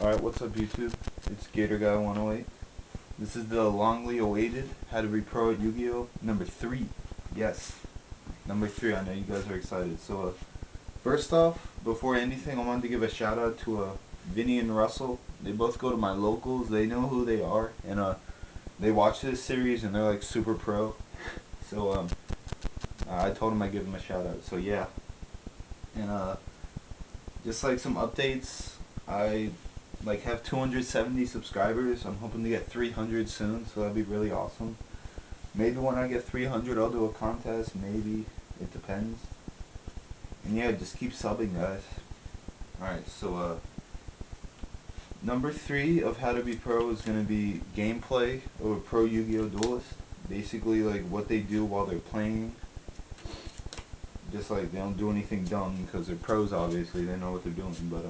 Alright, what's up YouTube? It's GatorGuy108. This is the longly awaited How to Be Pro at Yu-Gi-Oh! Number 3. Yes, number 3. I know you guys are excited. So, first off, before anything, I wanted to give a shout out to Vinny and Russell. They both go to my locals. They know who they are, and they watch this series, and they're like super pro. So, I told them I'd give them a shout out. So, yeah. And, just like some updates, I have 270 subscribers. I'm hoping to get 300 soon, so that'd be really awesome. Maybe when I get 300, I'll do a contest. Maybe it depends. And yeah, just keep subbing, guys. All right, so number 3 of How to Be Pro is gonna be gameplay of a pro Yu-Gi-Oh duelist. Basically, like what they do while they're playing. Just like they don't do anything dumb because they're pros. Obviously, they know what they're doing. But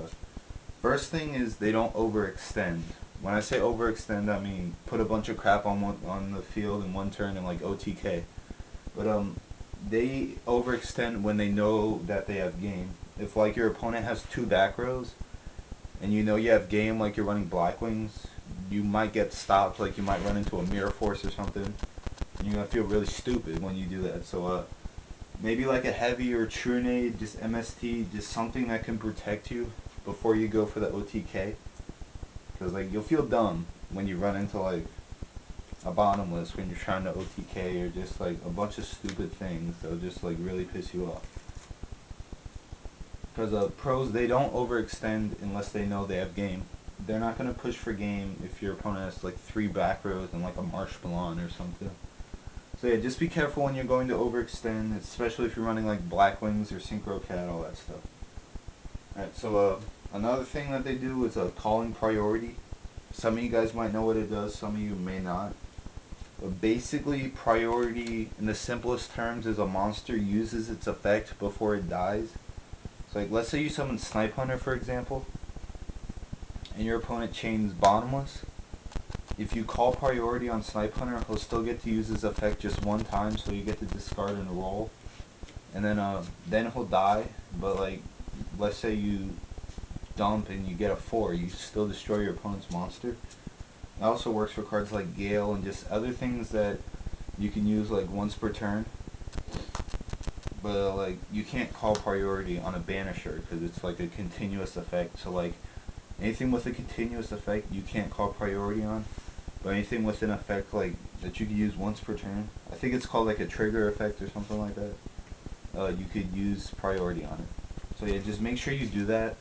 first thing is they don't overextend. When I say overextend, I mean put a bunch of crap on the field in one turn and like OTK. But they overextend when they know that they have game. If like your opponent has 2 back rows and you know you have game, like you're running Black Wings, you might get stopped. Like you might run into a Mirror Force or something. And you're gonna feel really stupid when you do that. So maybe like a heavy or true nade, just MST, just something that can protect you before you go for the OTK. Because like you'll feel dumb when you run into like a bottomless when you're trying to OTK or just like a bunch of stupid things that'll just like really piss you off. Because pros, they don't overextend unless they know they have game. They're not going to push for game if your opponent has like 3 back rows and like a Marsh Ballon or something. So yeah, just be careful when you're going to overextend, especially if you're running like Black Wings or Synchro Cat, all that stuff. Alright, so another thing that they do is calling priority. Some of you guys might know what it does, some of you may not. But basically, priority, in the simplest terms, is a monster uses its effect before it dies. So like, let's say you summon Snipe Hunter, for example, and your opponent chains Bottomless. If you call priority on Snipe Hunter, he'll still get to use his effect just one time, so you get to discard and roll. And then he'll die, but like, let's say you dump and you get a 4, you still destroy your opponent's monster. It also works for cards like Gale and just other things that you can use like once per turn. But like you can't call priority on a Banisher because it's like a continuous effect. So like anything with a continuous effect you can't call priority on. But anything with an effect like that you can use once per turn, I think it's called like a trigger effect or something like that. You could use priority on it. So yeah, just make sure you do that.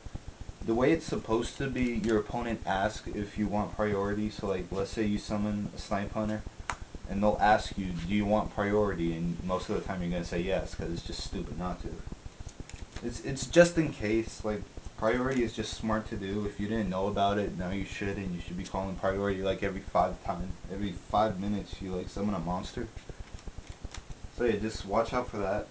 The way it's supposed to be, your opponent asks if you want priority. So like, let's say you summon a Snipe Hunter, and they'll ask you, do you want priority? And most of the time you're going to say yes, because it's just stupid not to. It's just in case. Like, priority is just smart to do. If you didn't know about it, now you should, and you should be calling priority like every 5 minutes you like summon a monster. So yeah, just watch out for that.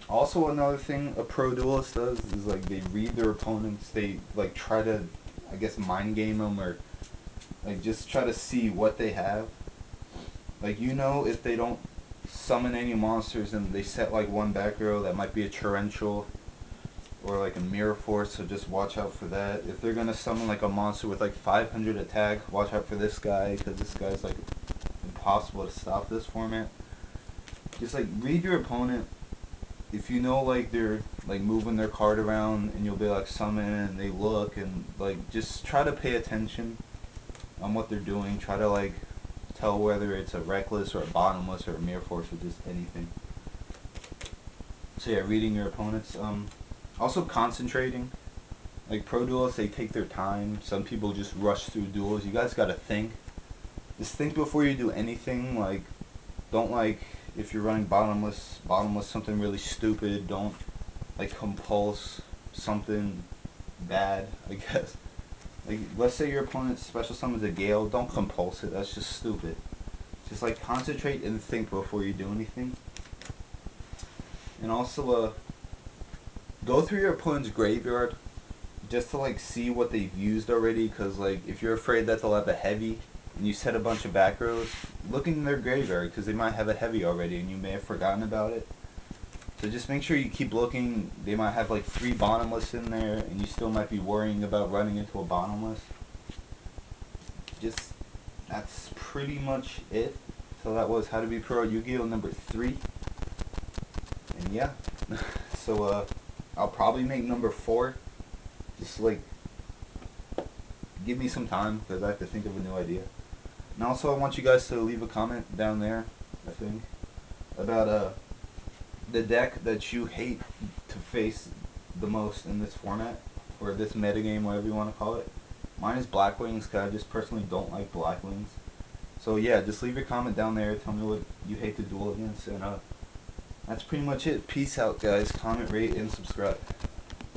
Also, another thing a pro duelist does is like they read their opponents. They like try to, I guess, mind game them, or like just try to see what they have. Like, you know, if they don't summon any monsters and they set like one back row, that might be a torrential or like a Mirror Force, so just watch out for that. If they're gonna summon like a monster with like 500 attack, watch out for this guy, because this guy's like impossible to stop this format. Just like read your opponent. If you know like they're like moving their card around and you'll be like summon and they look, and like just try to pay attention on what they're doing. Try to like tell whether it's a Reckless or a Bottomless or a Mirror Force or just anything. So yeah, reading your opponents. Also concentrating. Like pro duels, they take their time. Some people just rush through duels. You guys gotta think. Just think before you do anything. Like, don't like, if you're running bottomless something really stupid. Don't like compulse something bad, I guess. Like, let's say your opponent's special summons a Gale. Don't compulse it. That's just stupid. Just like concentrate and think before you do anything. And also, go through your opponent's graveyard just to like see what they've used already. Cause like if you're afraid that they'll have a heavy and you set a bunch of back rows, look in their graveyard because they might have a heavy already and you may have forgotten about it. So just make sure you keep looking. They might have like 3 bottomless in there, and you still might be worrying about running into a bottomless. Just, that's pretty much it. So that was How to Be Pro at Yu-Gi-Oh! Number 3. And yeah, so I'll probably make number 4. Just like, give me some time, because I have to think of a new idea. And also I want you guys to leave a comment down there, I think, about the deck that you hate to face the most in this format, or this metagame, whatever you want to call it. Mine is Black Wings, because I just personally don't like Black Wings. So yeah, just leave your comment down there. Tell me what you hate to duel against, and that's pretty much it. Peace out, guys. Comment, rate, and subscribe.